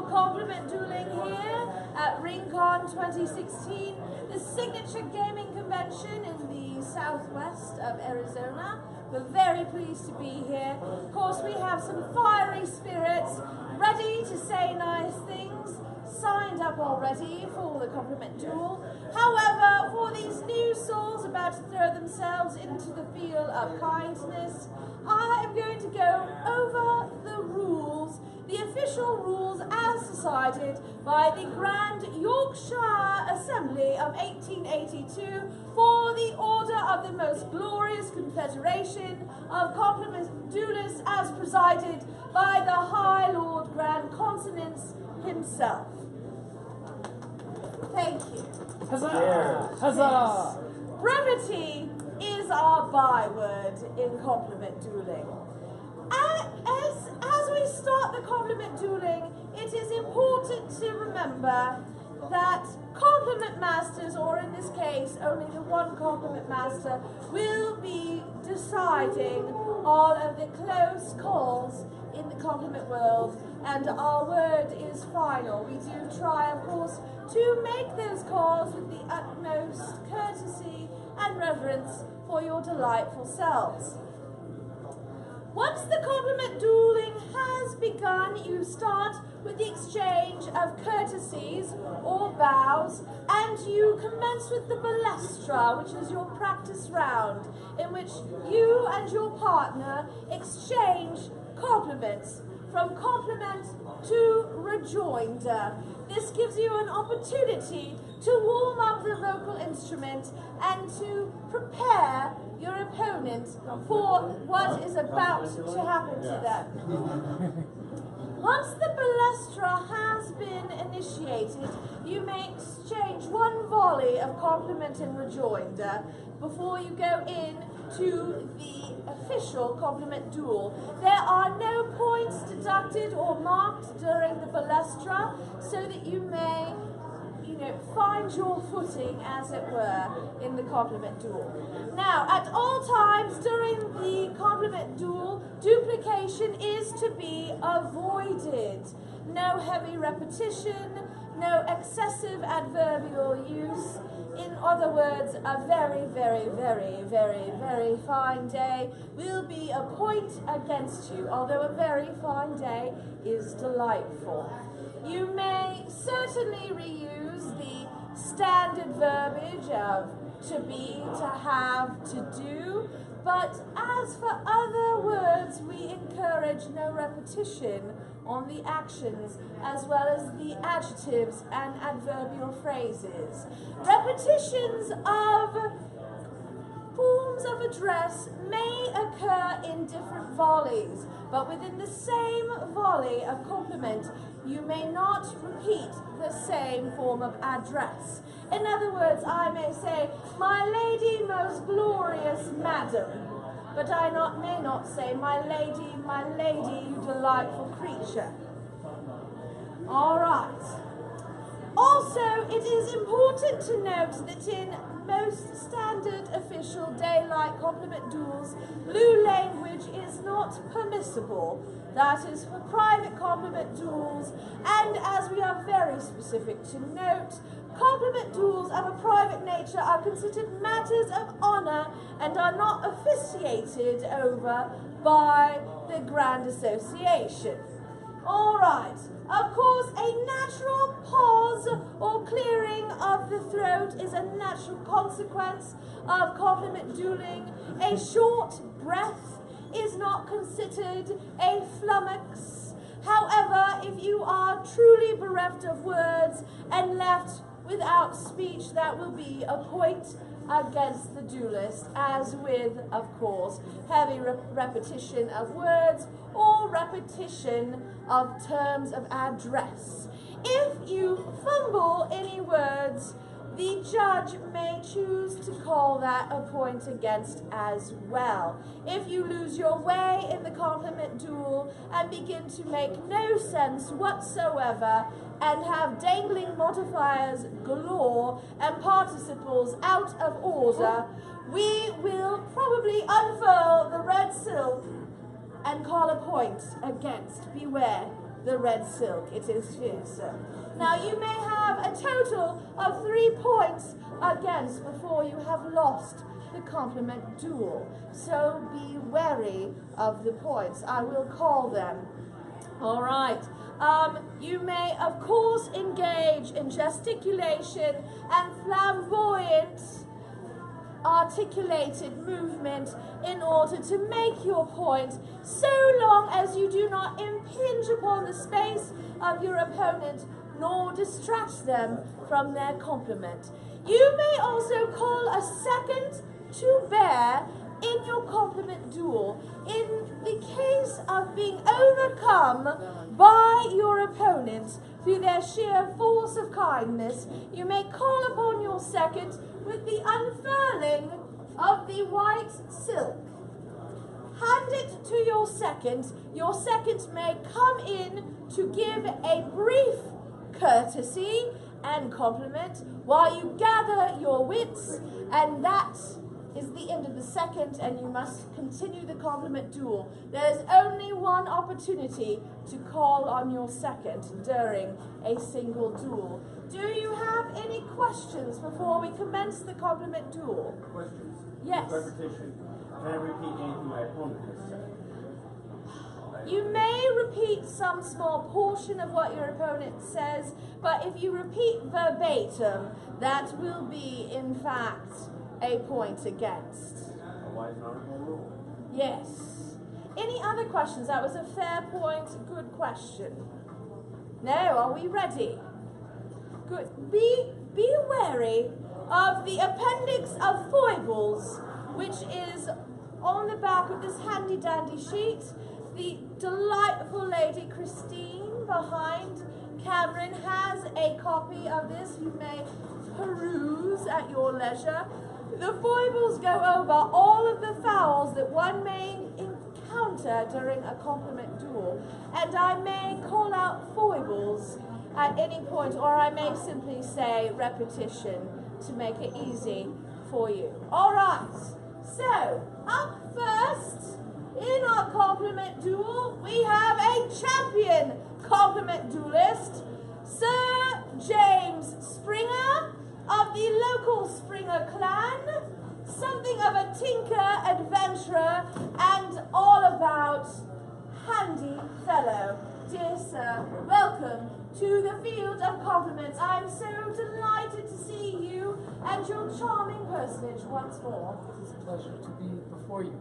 official compliment dueling here at Rincon 2016, the signature gaming convention in the southwest of Arizona. We're very pleased to be here. Of course, we have some fiery spirits ready to say nice things, signed up already for the compliment duel. However, for these new souls about to throw themselves into the field of kindness, I am going to go over the rules, the official rules as decided by the Grand Yorkshire Assembly of 1882 for the Order of the Most Glorious Confederation of Compliment Duelists, as presided by the High Lord Grand Consonance himself. Thank you. Huzzah! Huzzah! Brevity is our byword in compliment dueling. As we start the compliment dueling, it is important to remember that compliment masters, or in this case only the one compliment master, will be deciding all of the close calls in the compliment world, and our word is final. We do try, of course, to make those calls with the utmost courtesy and reverence for your delightful selves. Once the compliment dueling has begun, you start with the exchange of courtesies or bows, and you commence with the balestra, which is your practice round, in which you and your partner exchange compliments, from compliment to rejoinder. This gives you an opportunity to warm up the vocal instrument and to prepare your opponent for what is about to happen to them. Once the balestra has been initiated, you may exchange one volley of compliment and rejoinder before you go in to the official compliment duel. There are no points deducted or marked during the balestra, so that you may, find your footing, as it were, in the compliment duel. Now, at all times during the compliment duel, duplication is to be avoided. No heavy repetition, no excessive adverbial use. In other words, a very, very, very, very, very fine day will be a point against you, although a very fine day is delightful. You may certainly reuse the standard verbiage of to be, to have, to do, but as for other words, we encourage no repetition on the actions, as well as the adjectives and adverbial phrases. Repetitions of forms of address may occur in different volleys, but within the same volley of compliment, you may not repeat the same form of address. In other words, I may say, "My lady, most glorious madam," but I may not say, my lady, you delightful creature." All right. Also, it is important to note that in most standard official daylight compliment duels, blue language is not permissible. That is for private compliment duels, and as we are very specific to note, compliment duels of a private nature are considered matters of honour and are not officiated over by the Grand Association. All right. Of course, a natural pause or clearing of the throat is a natural consequence of compliment dueling. A short breath is not considered a flummox. However, if you are truly bereft of words and left without speech, that will be a point against the duelist, as with, of course, heavy repetition of words or repetition of terms of address. If you fumble any words, the judge may choose to call that a point against as well. If you lose your way in the compliment duel and begin to make no sense whatsoever and have dangling modifiers galore and participles out of order, we will probably unfurl the red silk and call a point against. Beware. the red silk. It is fearsome. Now you may have a total of 3 points against before you have lost the compliment duel. So be wary of the points. I will call them. All right. You may, of course, engage in gesticulation and flamboyant articulated movement in order to make your point, so long as you do not impinge upon the space of your opponent nor distract them from their compliment. You may also call a second to bear in your compliment duel. In the case of being overcome by your opponent through their sheer force of kindness, you may call upon your second with the unfurling of the white silk. Hand it to your second. Your second may come in to give a brief courtesy and compliment while you gather your wits, and that is the end of the second, and you must continue the compliment duel. There's only one opportunity to call on your second during a single duel. Do you have any questions before we commence the compliment duel? Questions? Yes. Repetition. Can I repeat anything my opponent has said? You may repeat some small portion of what your opponent says, but if you repeat verbatim, that will be, in fact, a point against. Why is not a rule? Yes. Any other questions? That was a fair point. Good question. No, are we ready? Good. Be wary of the appendix of foibles, which is on the back of this handy dandy sheet. The delightful Lady Christine behind Cameron has a copy of this. You may peruse at your leisure. The foibles go over all of the fouls that one may encounter during a compliment duel, and I may call out foibles at any point, or I may simply say repetition to make it easy for you. All right, so up first in our compliment duel, we have a champion compliment duelist, Sir James Springer of the local Springer clan, something of a tinker, adventurer, and all about handy fellow. Dear sir, welcome to the field of compliments. I'm so delighted to see you and your charming personage once more. It's a pleasure to be before you.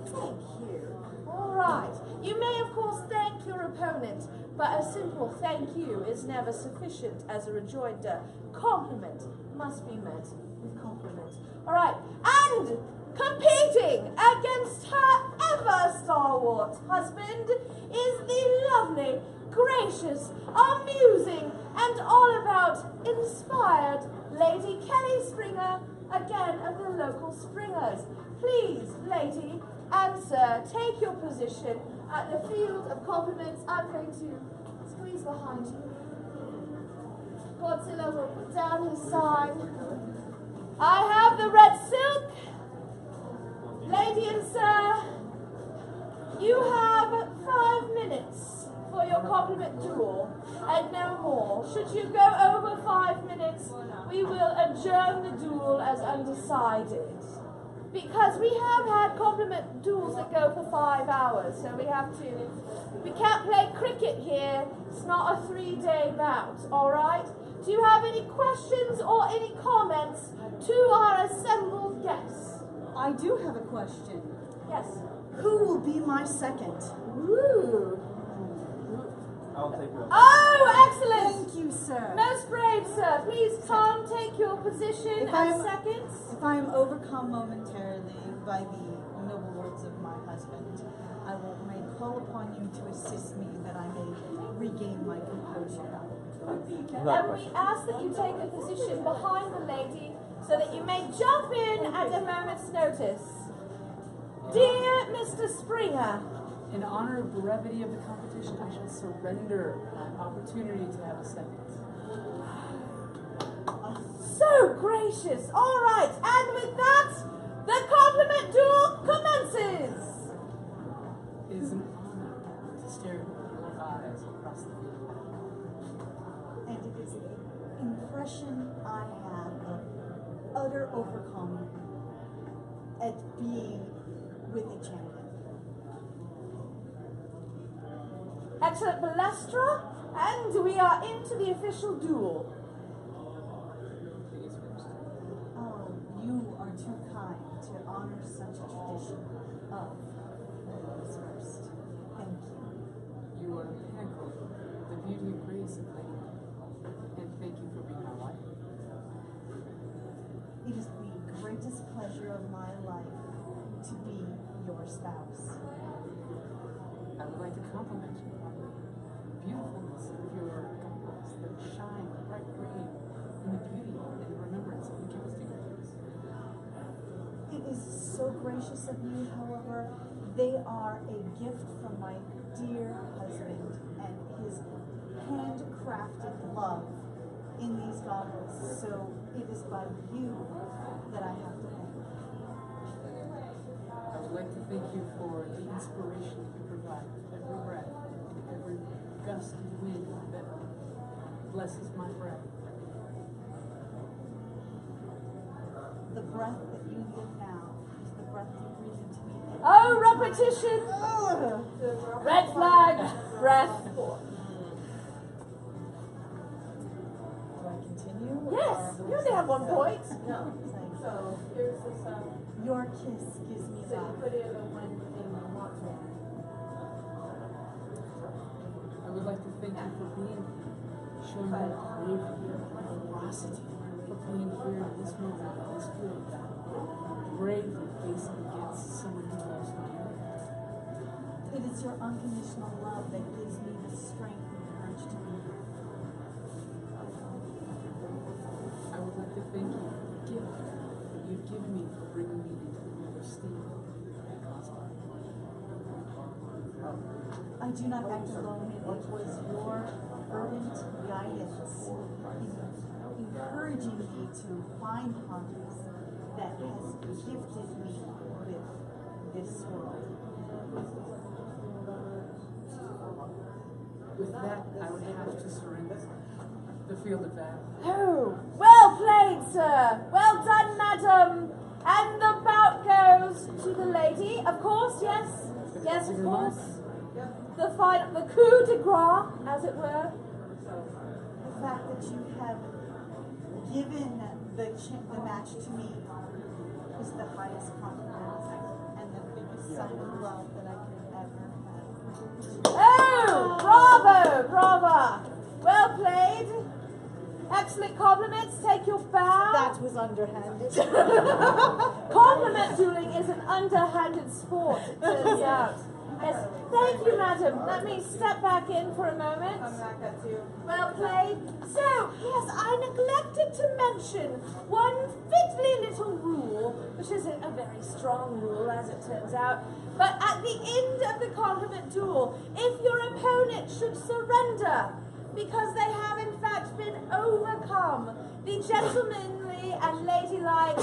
Thank you. All right. You may, of course, thank your opponent, but a simple thank you is never sufficient as a rejoinder. Compliment must be met with compliment. All right. And competing against her ever stalwart husband is the lovely, gracious, amusing, and all about inspired Lady Kelly Springer, again of the local Springers. Please, lady and sir, take your position at the field of compliments. I'm going to squeeze behind you. Godzilla will put down his sign. I have the red silk. Lady and sir, you have 5 minutes for your compliment duel, and no more. Should you go over 5 minutes, we will adjourn the duel as undecided. Because we have had compliment duels that go for 5 hours, so we can't play cricket here. It's not a 3-day bout, all right? Do you have any questions or any comments to our assembled guests? I do have a question. Yes. Who will be my second? Ooh. I'll take it. Oh, excellent. Thank you, sir. Most brave, sir. Please come take your position If as seconds. If I am overcome momentarily by the noble words of my husband, I may call upon you to assist me that I may regain my composure. And we ask that you take a position behind the lady so that you may jump in at a moment's notice. Dear Mr. Springer, In honor of brevity of the competition, I shall surrender my opportunity to have a second. so gracious. All right, and with that, the compliment duel commences. It is an honor to stare your eyes across the field. And it is the impression I have of utter overcome at being with a champion. Excellent Balestra, and we are into the official duel. Ladies first. Oh, you are too kind to honor such a tradition of ladies first. Thank you. You are the pinnacle, the beauty and grace of Lady, and thank you for being my wife. It is the greatest pleasure of my life to be your spouse. I would like to compliment you on the beautifulness of your goggles that shine bright green in the beauty and the remembrance of the gift you gave us. It is so gracious of you, however, they are a gift from my dear husband and his handcrafted love in these goggles, so it is by you that I have to thank. I would like to thank you for the inspiration that you provide with every breath and every gust of wind that blesses my breath. The breath that you give now is the breath you breathe into me. Oh, repetition! Red flag, breath. Do I continue? Yes, you only have 1 point. No. So here's the stuff. Your kiss gives me So you life. put in the one thing you want to. I would like to thank you for being here, showing your bravery, your ferocity, for being here in this moment, in this field of battle, bravely facing against someone who loves you. It is your unconditional love that gives me the strength and courage to be here. I would like to thank you for the gift that you've given me for bringing me into the world of steam and cosplay. I do not act alone. It was your ardent guidance in encouraging me to find hobbies that has gifted me with this world. With that, I would have to surrender the field of battle. Oh, well played, sir. Well done, madam. And the bout goes to the lady, of course, yes. Yes, of course. The fight, the coup de grace, as it were. The fact that you have given the match to me is the highest compliment and the biggest sign of love that I could ever have. Oh, bravo, bravo. Well played. Excellent compliments. Take your bow. That was underhanded. Compliment dueling is an underhanded sport, it turns out. Yes, thank you, madam. Let me step back in for a moment. Come back at you. Well played. So, yes, I neglected to mention one fiddly little rule, which isn't a very strong rule, as it turns out. But at the end of the compliment duel, if your opponent should surrender, because they have in fact been overcome, the gentlemanly and ladylike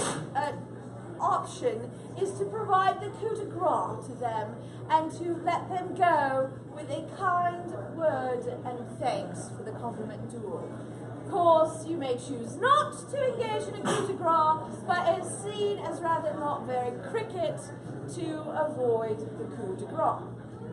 option is to provide the coup de grace to them and to let them go with a kind word and thanks for the compliment duel. Of course, you may choose not to engage in a coup de grace, but it's seen as rather not very cricket to avoid the coup de grace.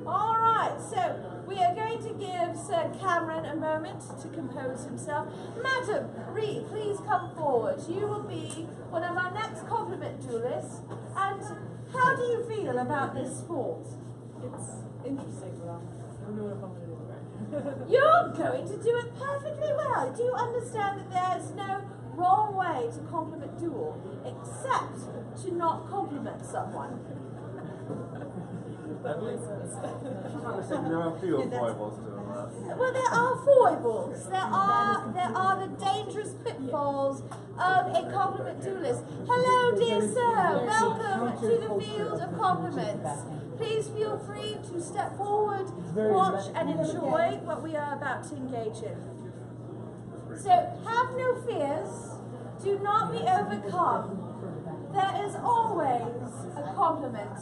Alright, so we are going to give Sir Cameron a moment to compose himself. Madam, please come forward. You will be one of our next compliment duelists. And how do you feel about this sport? It's interesting, but I don't know if I'm going to do it right. You're going to do it perfectly well. Do you understand that there's no wrong way to compliment duel, except to not compliment someone? That makes sense. There are a few foibles to that. Well, there are foibles. There are the dangerous pitfalls of a compliment duelist. Hello, dear sir. Welcome to the field of compliments. Please feel free to step forward, watch, and enjoy what we are about to engage in. So, have no fears. Do not be overcome. There is always a compliment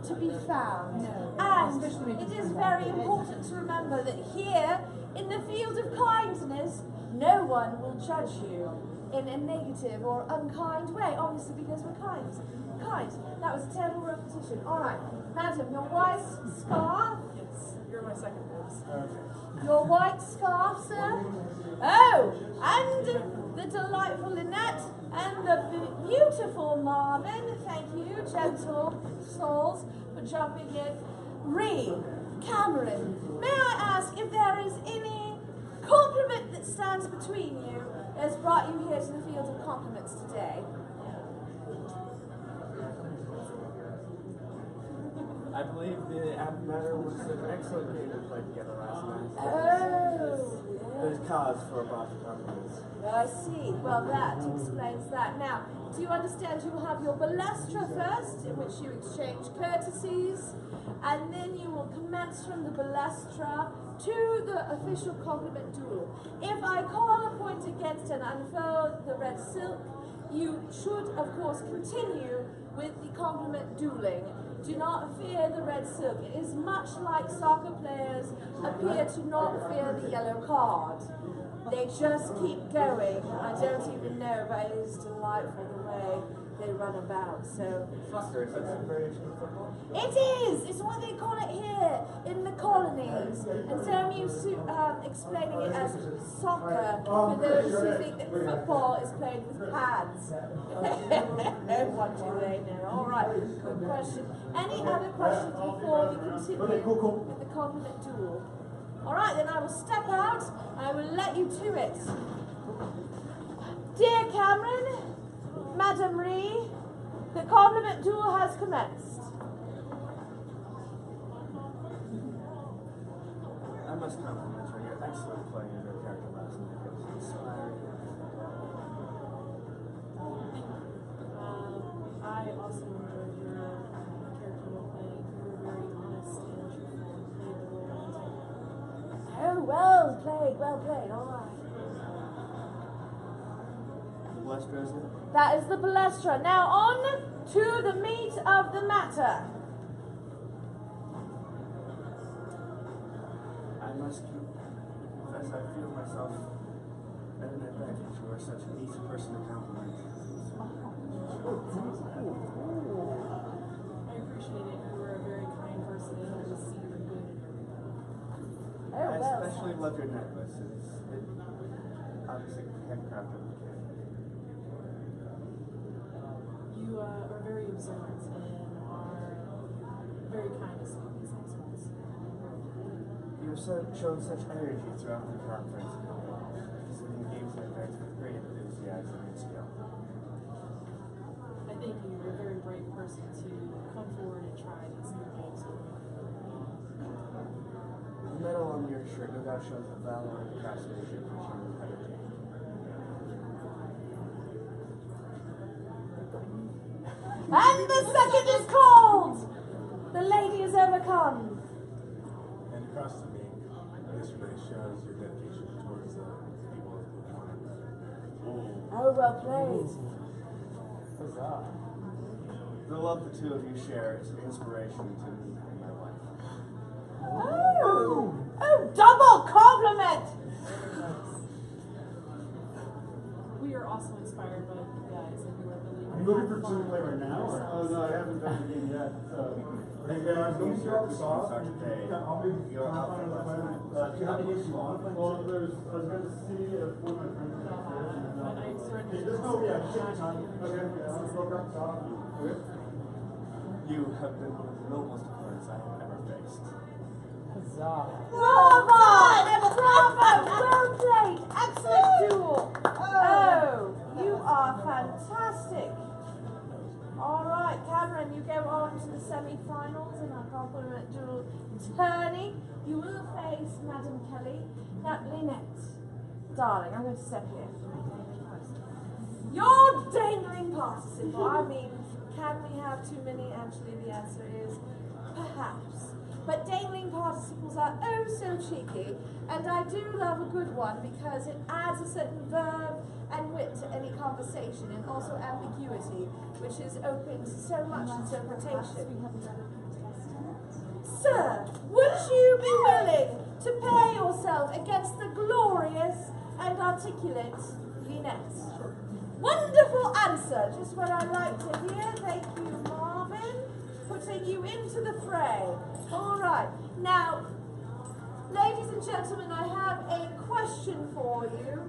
to be found. No. And Especially it if is it's very bad. important to remember that here, in the field of kindness, no one will judge you in a negative or unkind way, obviously because we're kind. Kind. That was a terrible repetition. Alright, madam, your white scarf. Yes, you're my second voice. Your white scarf, sir? Oh, and the delightful Lynette and the beautiful Marvin. Thank you, gentle souls, for jumping in. Cameron, may I ask if there is any compliment that stands between you that has brought you here to the field of compliments today? I believe the matter was an excellent game we played together last night. Oh, There's cause for a bunch of compliments. I see. Well, that explains that. Now, do you understand you will have your balestra first, in which you exchange courtesies, and then you will commence from the balestra to the official compliment duel. If I call a point against and unfold the red silk, you should, of course, continue with the compliment dueling. Do not fear the red silk. It is much like soccer players appear to not fear the yellow card. They just keep going. I don't even know, but it is delightful the way they run about. So Soccer, is that some variation of football? it is. It's what they call it here in the colonies. And so I'm used to explaining it as soccer for those who think that football is played with pads. What do they know? All right. Good question. Any other questions before we continue with the compliment duel? All right, then I will step out. I will let you to it. Dear Cameron, Madame Ree, the compliment duel has commenced. I must compliment you on your excellent playing of your character last night. It was inspiring. I also enjoyed your character role playing. You were very honest and truthful and played the role on integrity. Oh, well played, well played. All right. Balestra, isn't it? That is the balestra. Now on to the meat of the matter. I must confess I feel myself at an advantage. You are such an easy person to compliment. I appreciate it. You were a very kind person and I just see the good in everything. Oh, I well. especially love your necklace. It obviously handcrafted. You are very observant and are very kind to some of these experts. You have shown such energy throughout the conference. Visiting games and events with great enthusiasm and skill. I think you're a very brave person to come forward and try these new games with me. The medal on your shirt no doubt shows the valor and craftsmanship which you have attained. And the second is called. The lady is overcome. And across to me, this really shows your dedication towards the people of the planet. Oh, well played. Huzzah. The love the two of you share is an inspiration to me and my wife. Oh, double compliment. We are also inspired by you guys and you are Are really you looking for two play right now? Or? Oh no, I haven't done the game yet. So, hey guys, don't you drop the sauce? Start today. I'll be Your outfit last night. do you have any on? Well, I was going to see if one of my friends was here. And I surrender Hey, to just go, yeah, take your time. Okay, I'll just go grab the sauce. Okay. You have been one of the noblest opponents I have ever faced. Bravo! Bravo! Well played. Excellent duel. Oh, you are fantastic. All right, Cameron, you go on to the semi-finals in our compliment duel tourney. You will face Madame Kelly. Now, Lynette, darling, I'm going to step here. You're dangling participle. I mean, can we have too many? Actually, the answer is perhaps. But dangling participles are oh so cheeky, and I do love a good one because it adds a certain verb and wit to any conversation, and also ambiguity, which is open to so much interpretation. Sir, would you be willing to pair yourself against the glorious and articulate Lynette? Wonderful answer, just what I like to hear. Thank you, Marvin, putting you into the fray. All right, now, ladies and gentlemen, I have a question for you,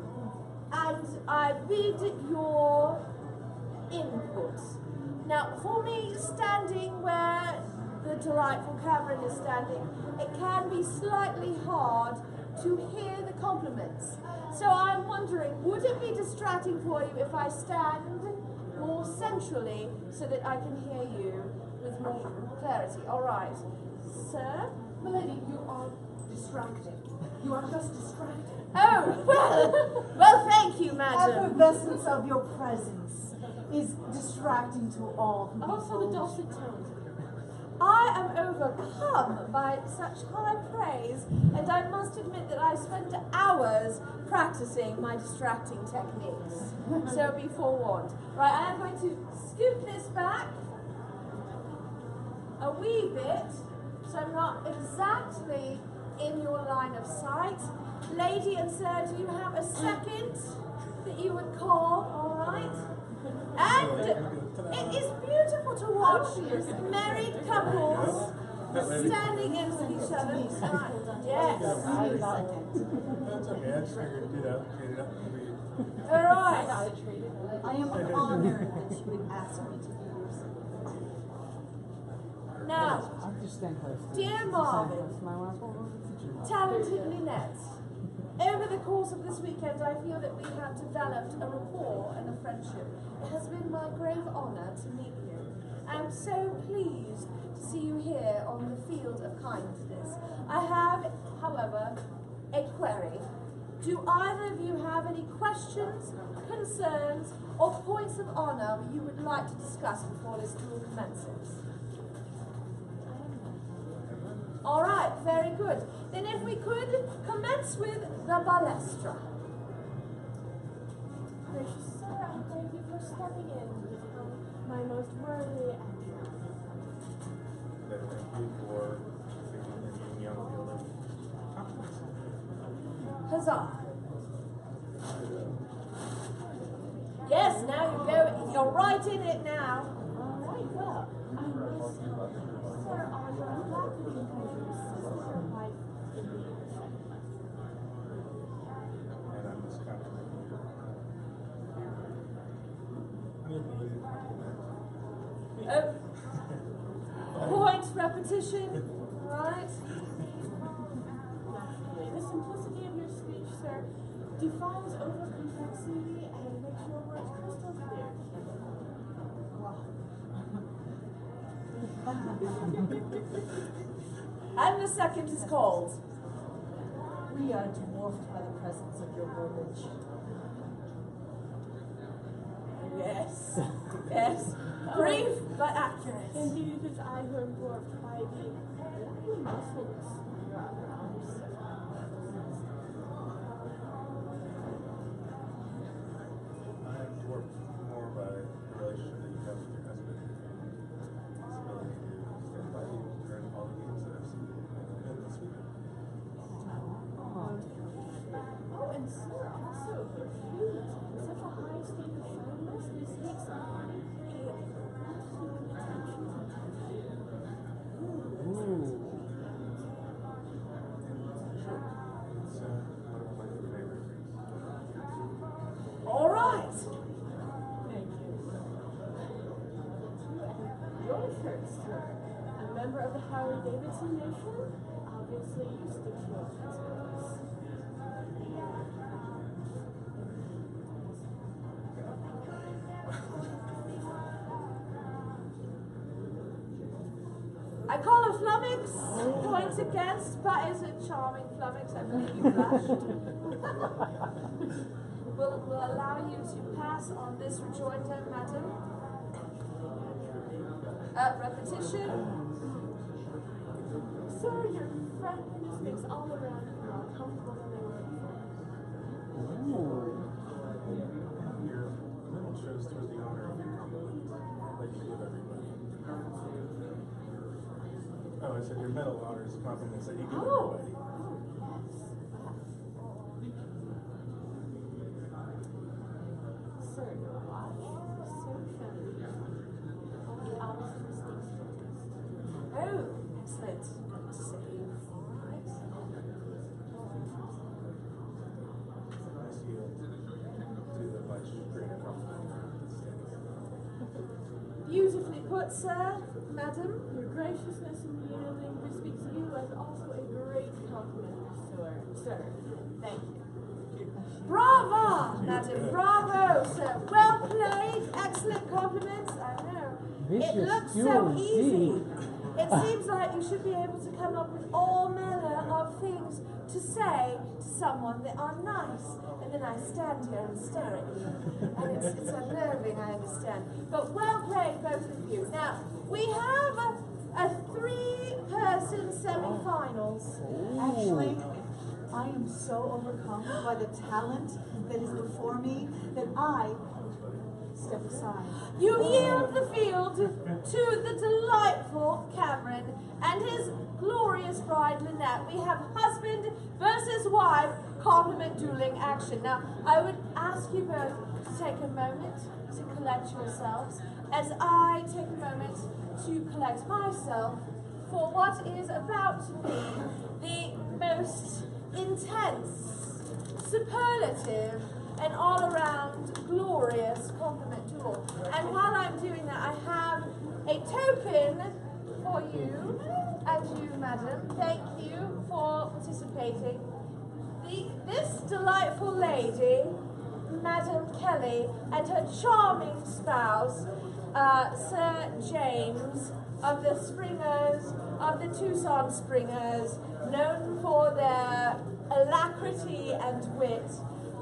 and I bid your input. Now, for me, standing where the delightful Cameron is standing, it can be slightly hard to hear the compliments. So I'm wondering, would it be distracting for you if I stand more centrally so that I can hear you with more clarity? All right. Sir? Milady, you are distracting. You are just distracting. Oh, well, thank you, madam. Effervescence of your presence is distracting to all who Also the behold. dulcet tones. I am overcome by such high praise, and I must admit that I spent hours practicing my distracting techniques. So be forewarned. Right, I am going to scoot this back a wee bit, so I'm not exactly in your line of sight. Lady and sir, do you have a second that you would call? All right. And it is beautiful to watch married couples standing next to each other. Yes. I love it. That's okay, I just figured, trade it up. All right. I am honored that you would ask me to be your secretary. Now, I'll just stand close. dear Marvin, talented Lynette, over the course of this weekend, I feel that we have developed a rapport and a friendship. It has been my grave honor to meet you. I'm so pleased to see you here on the field of kindness. I have, however, a query. Do either of you have any questions, concerns, or points of honor you would like to discuss before this duel commences? All right, very good. Then if we could commence with the balestra. Gracious sir, I thank you for stepping in to become my most worthy actress. Thank you for thinking me on the field of Huzzah. Yes, now you're right in it now. Alright, well, I must Sir Audra, I'm glad to be your sister wife in the profession. and I'm just kind of Point repetition. Right. Naturally, the simplicity of your speech, sir, defies over complexity and makes your words crystal clear. And the second is called. We are dwarfed by the presence of your verbiage. Yes. Yes. Brief but accurate. Indeed, it is I who am dwarfed by the lovely muscles of your other arms, sir. I am dwarfed more by the relationship that you have with your husband and his ability to stand by you during all the games that I've seen this weekend. Oh, and sir, also, your food, such a high state of fineness, this takes a absolute attention. It's one of my favorite things. All right. Thank you. Your turn, sir. A member of the Harley-Davidson Nation? Obviously, you stick to your principles. I call a flummox. Point against, but is a charming flummox. I believe you blushed. Will allow you to pass on this rejoinder, madam. Repetition. Sir, your friendliness makes all around you more comfortable than they were before. Your middle shows towards the honor of your compliment that you give everybody. Oh, I said your medal honors compliments that you give Oh. everybody. Sir, your watch is so feminine. All the opposite mistakes to taste. Oh, excellent. Good to see you. Right. Nice to you do the much greater compliment. Beautifully put, sir, madam. Your graciousness in yielding bespeaks you as also a great compliment, sir. Thank you. Bravo, madam. Bravo, sir. Well played. Excellent compliments. I know. It looks so easy. It seems like you should be able to come up with all manner of things to say to someone that are nice. And then I stand here and stare at you. And it's unnerving, I understand. But well played, both of you. Now, we have a 3-person semi-finals. Actually, I am so overcome by the talent that is before me that I step aside. You yield the field to the delightful Cameron and his glorious bride Lynette. We have husband versus wife compliment dueling action. Now, I would ask you both to take a moment to collect yourselves as I take a moment to collect myself for what is about to be the most intense, superlative, and all-around glorious compliment duel. And while I'm doing that, I have a token for you and you, madam. Thank you for participating. This delightful lady, Madam Kelly, and her charming spouse, Sir James, of the Springers, of the Tucson Springers, known for their alacrity and wit,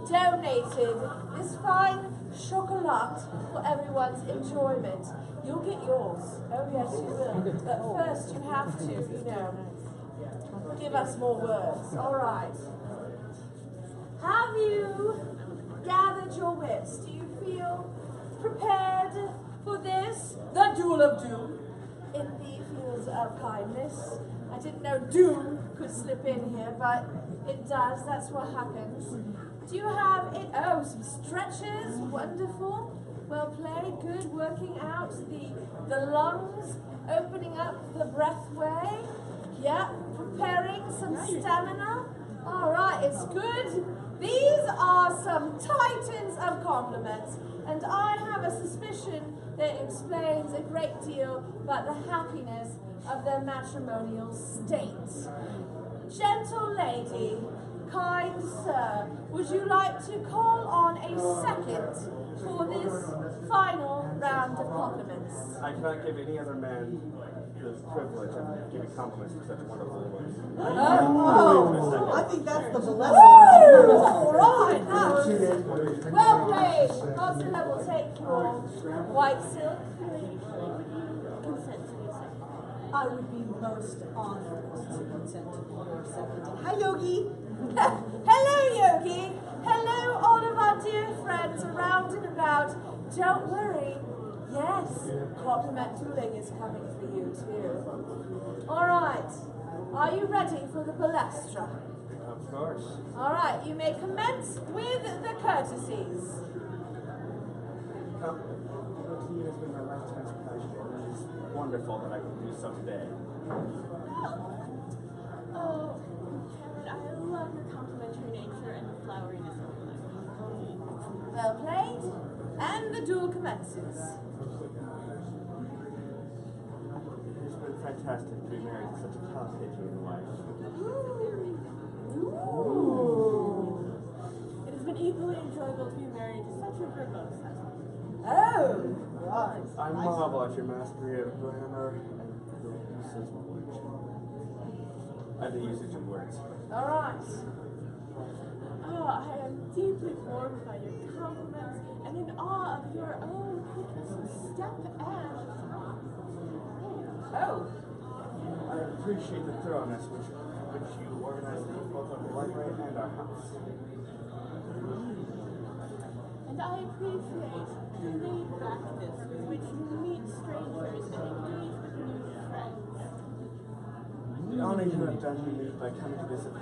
donated this fine chocolate for everyone's enjoyment. You'll get yours. Oh yes, you will. But first you have to, give us more words. All right. Have you gathered your wits? Do you feel prepared for this? The duel of doom in the fields of kindness. I didn't know doom could slip in here, but it does. That's what happens. Do you have it? Oh, some stretches. Wonderful. Well played. Good. Working out the lungs, opening up the breathway. Yeah. Preparing some stamina. All right. It's good. These are some titans of compliments, and I have a suspicion that explains a great deal about the happiness of their matrimonial state. Gentle lady, kind sir, would you like to call on a second for this final round of compliments? I cannot give any other man the privilege of giving compliments to such wonderful women. Oh, I think that's the blessing. All right, well played. Constable will take your white silk. Consent to be second. I would be most honored to consent to your second. Hi, Yogi. Hello, Yogi. Hello, all of our dear friends around and about. Don't worry. Yes, compliment dueling is coming for you too. All right. Are you ready for the balestra? Of course. All right. You may commence with the courtesies. To you has been my lifetime's pleasure, and it is wonderful that I can do so today. Oh, Cameron, I love your complimentary nature and the floweriness of your language. Well played. And the duel commences. It's been fantastic to be married to such a Caucasian wife. Ooh. It has been equally enjoyable to be married to such a verbose husband. Oh. Right. I marvel at your mastery of grammar and the uses of words. And the usage of words. All right. Oh, I am deeply warmed by your compliments and in awe of your own quickness of step and thought. Oh. I appreciate the thoroughness which you organize both of the library and our house. And I appreciate the laid-backness with which you meet strangers and engage with new friends. The honor you have done me by coming to visit me,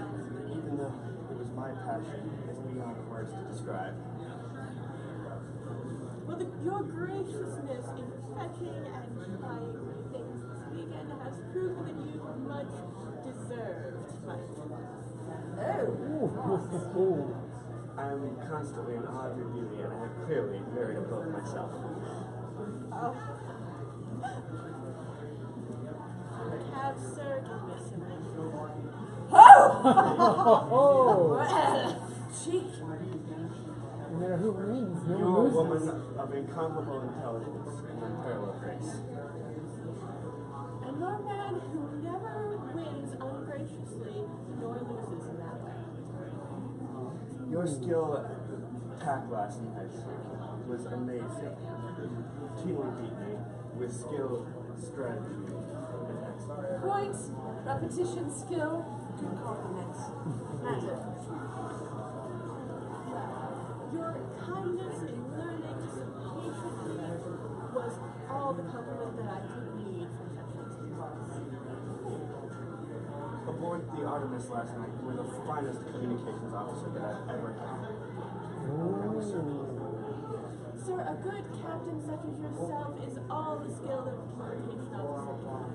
even though it was my passion, is beyond words to describe. Well, your graciousness in fetching and buying me things this weekend has proven that you much deserved my I am constantly in awe of your beauty, and I have clearly married a book myself. Oh. Have sir give me some more. Cheek. No matter who wins, no You one are a loses. woman of incomparable intelligence and unparalleled grace. And you're a man who never wins ungraciously nor loses in that way. Your skill at tack last night was amazing. You routinely beat me with skill, strategy, and excellence. Points, repetition, skill, good compliments. That's it. Your kindness in learning so patiently was all the compliment that I could need from such an experience. Aboard the Artemis last night, you were the finest communications officer that I've ever had. Sir, a good captain such as yourself is all the skill that a communication officer can have.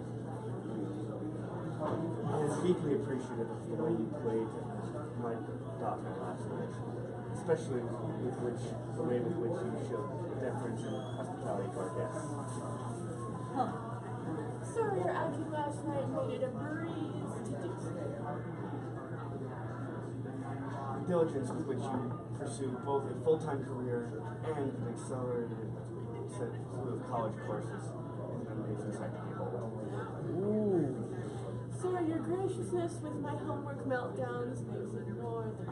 I was deeply appreciative of the way you played my daughter last night, especially the way with which you showed deference and hospitality to our guests. Sir, your outing last night made it a breeze to do so. The diligence with which you pursue both a full-time career and an accelerated slew of college courses is an amazing sight to behold. Sir, your graciousness with my homework meltdowns makes it more than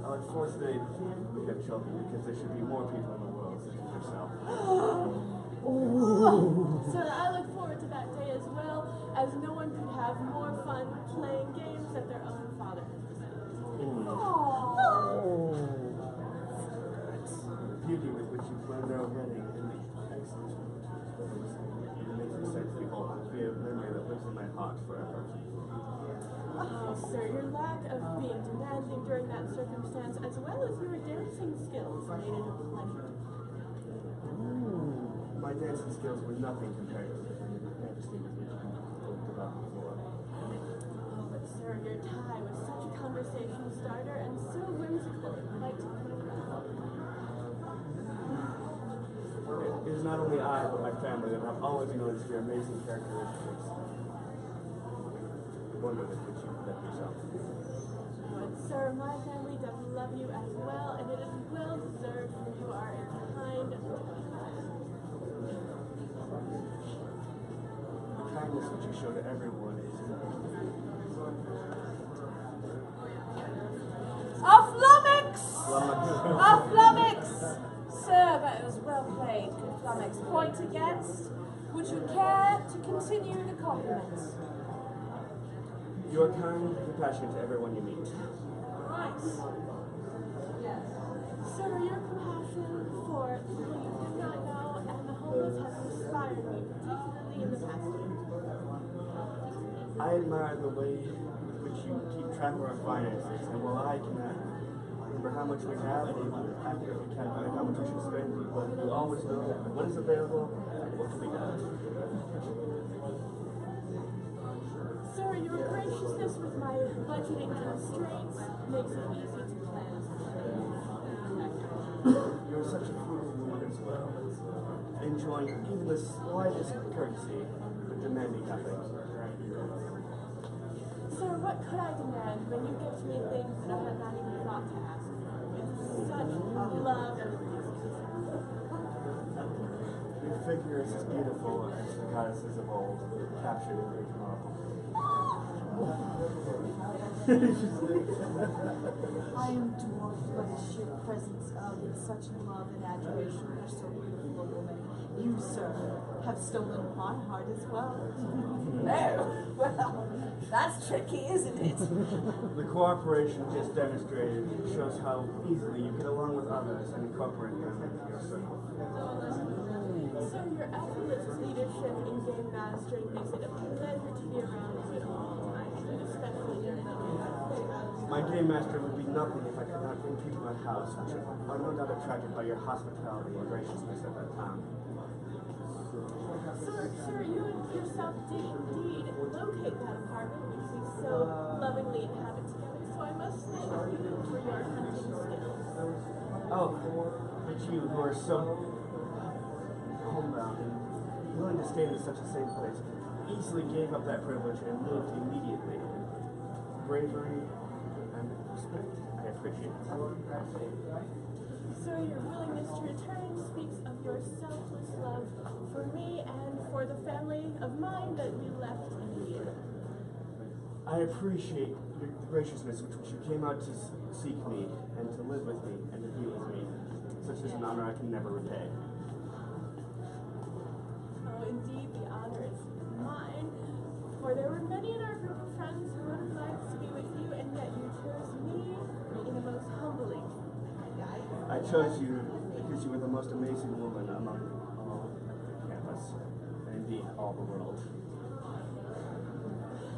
I look forward to the day we have children because there should be more people in the world such as yourself. Sir, I look forward to that day as well, as no one could have more fun playing games that their own father has decided. The beauty with which you planned our wedding and the excellence with which you spoke is an amazing sight to behold. It will be a memory that lives in my heart forever. Oh, sir, your lack of being demanding during that circumstance, as well as your dancing skills, made it a pleasure. My dancing skills were nothing compared to the majesty with which you spoke about before. Oh, but sir, your tie was such a conversation starter and so whimsical, quite It is not only I, but my family that have always noticed your amazing characteristics. The wonder with which you conduct yourself. But sir, my family does love you as well, and it is well deserved, for you are a kind of The kindness which you show to everyone is Off Lummox! Lummox. Off Lummox! Sir, that was well played. Good Lummox. Point against. Would you care to continue the compliments? You are kind and compassionate to everyone you meet. Right. Sir, your compassion for people you do not know and the homeless has inspired me, particularly in the past year. I admire the way with which you keep track of our finances, and while I cannot remember how much we have or accurately calculate how much we should spend, but you always know what is available and what can be done. Sir, your graciousness with my budgeting constraints makes it easy to plan. You're such a frugal woman as well, enjoying even the slightest courtesy, but demanding nothing. Sir, what could I demand when you give me things that I had not even thought to ask for? With such love and appreciation. Your figure is as beautiful as the goddesses of old, captured in Greek marble. I am dwarfed by the sheer presence of such love and admiration for so beautiful a woman. You, sir, have stolen my heart as well. Oh, well, that's tricky, isn't it? The cooperation just demonstrated shows how easily you get along with others and incorporate them into your circle. Sir, your effortless leadership in game mastering makes it a pleasure to be around you at all times, and especially in the My game master would be nothing if I could not bring people to my house, which are no doubt attracted by your hospitality and graciousness at that time. Sir, you yourself did indeed locate that apartment which we so lovingly inhabit together, so I must thank you for your hunting skills. Oh, but you who are so homebound and willing to stay in such a safe place easily gave up that privilege and moved immediately. Bravery and respect. I appreciate it. Sir, your willingness to return speaks of your selfless love for me and for the family of mine that we left in here. I appreciate your graciousness with which you came out to seek me and to live with me and to be with me. Such is an honor I can never repay. Oh, indeed, the honor is mine, for there were many in our group of friends who would have liked to be with you, and yet you chose me in the most humbling. I chose you because you were the most amazing woman among all the campus, and indeed all the world.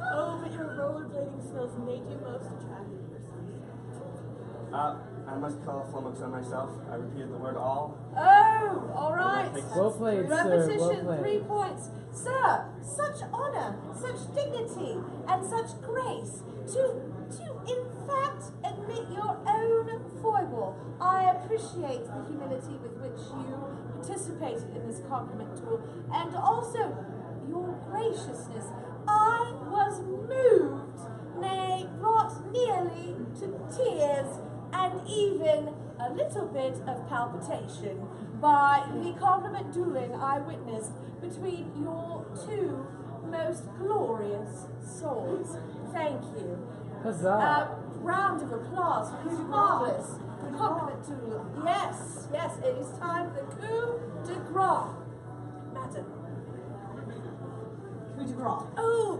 Oh, but your rollerblading skills made you most attractive yourself. I must call a flummox on myself. I repeated the word all. Oh, all right. Well played, sir. Repetition, Well played. 3 points. Sir, such honor, such dignity, and such grace to in fact admit your own foible. I appreciate the humility with which you participated in this compliment duel, and also your graciousness. I was moved, nay, brought nearly to tears, and even a little bit of palpitation by the compliment dueling I witnessed between your two most glorious swords. Thank you. Huzzah! Round of applause for this marvelous compliment duel. Yes, yes, it is time for the coup de grace. Madam. Coup de grace. Oh,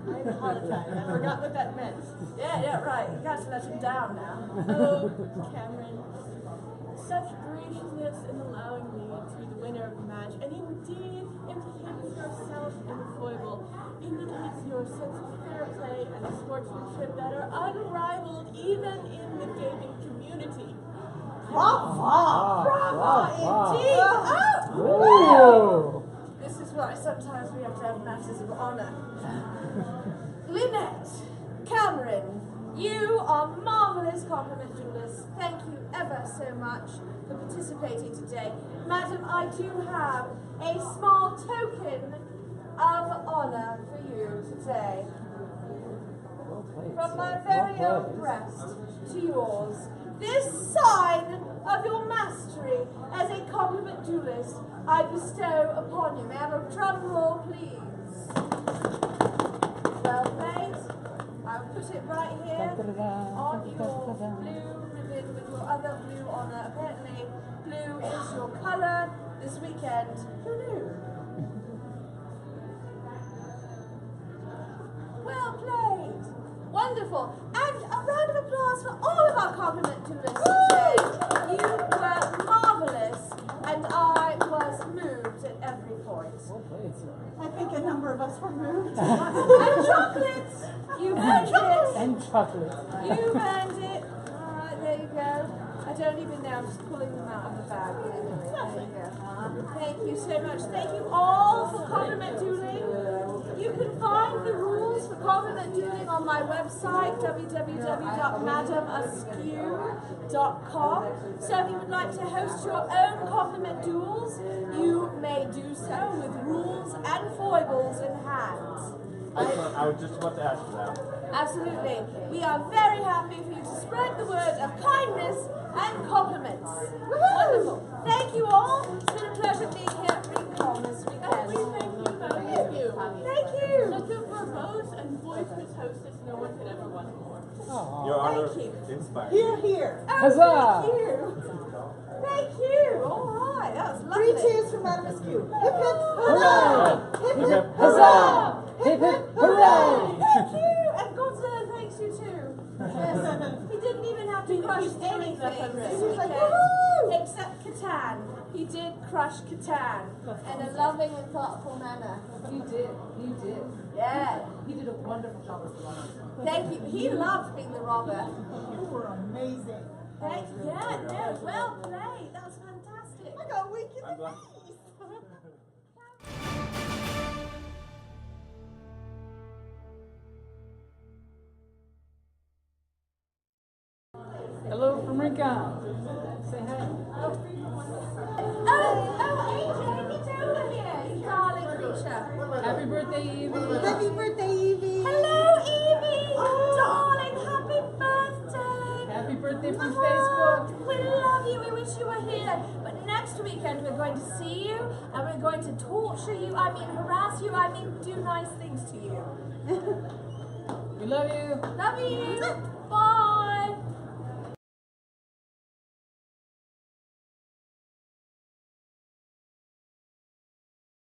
I apologize. I forgot what that meant. yeah, right. You got to let him down now. Oh, Cameron, such graciousness in allowing me to be the winner of the match, and indeed implicates yourself in the foible, indicates your sense of fair play and sportsmanship that are unrivaled even in the gaming community. Bravo! Bravo, indeed. Whoa! This is why sometimes we have to have matters of honor. Lynette, Cameron, you are marvelous compliment duelists. Thank you ever so much for participating today. Madam, I do have a small token of honor for you today. Well played, From sir. my very Well own played. breast to yours, this sign of your mastery as a compliment duelist I bestow upon you. May I have a drum roll, please? Well played. I'll put it right here on your blue ribbon with your other blue honor. Apparently, blue is your color this weekend. Who knew? Well played. Wonderful. And a round of applause for all of our compliment duelists today. You were marvelous, and I was moved at every point. Well played, sir. I think a number of us were moved. And chocolates! You earned it! And chocolate. You earned it! Alright, there you go. I don't even know, I'm just pulling them out of the bag. Anyway, there you go. Thank you so much. Thank you all for compliment dueling. You can find the rules for compliment dueling on my website, www.madameaskew.com. So if you would like to host your own compliment duels, you may do so with rules and foibles in hand. I was just about to ask for that. Absolutely. We are very happy for you to spread the word of kindness and compliments. Wonderful. Thank you all. It's been a pleasure being here at Rincon this weekend. We thank you, Madame Askew. Thank you. Such a verbose and boisterous hostess no one could ever want more. Your honor Thank you. inspired. Here, here. Oh, Huzzah! thank you. Thank you. All right. That was lovely. 3 cheers for Madame Askew. Hip hip Hooray! hooray! Hip hip Huzzah! Hip hip hooray! Thank you. And Godzilla thanks you too. Yes. He didn't even have have to crush anything this weekend except Catan. He did crush Catan. In a loving and thoughtful manner. You did. You did. Yeah. You did a wonderful job as the runner. Thank you. He loved being the robber. You were amazing. Yeah, no, well played. That was fantastic. I got weak in I'm the glad. knees. Hello from Rincon. Say hi. Oh, AJ, it's over here, you darling creature. Happy birthday, Evie. Happy birthday, Evie. Hello, Evie. Darling, happy birthday. Happy birthday from Facebook. We love you. We wish you were here. But next weekend we're going to see you and we're going to torture you. I mean, harass you. I mean, do nice things to you. We love you. Love you. Bye.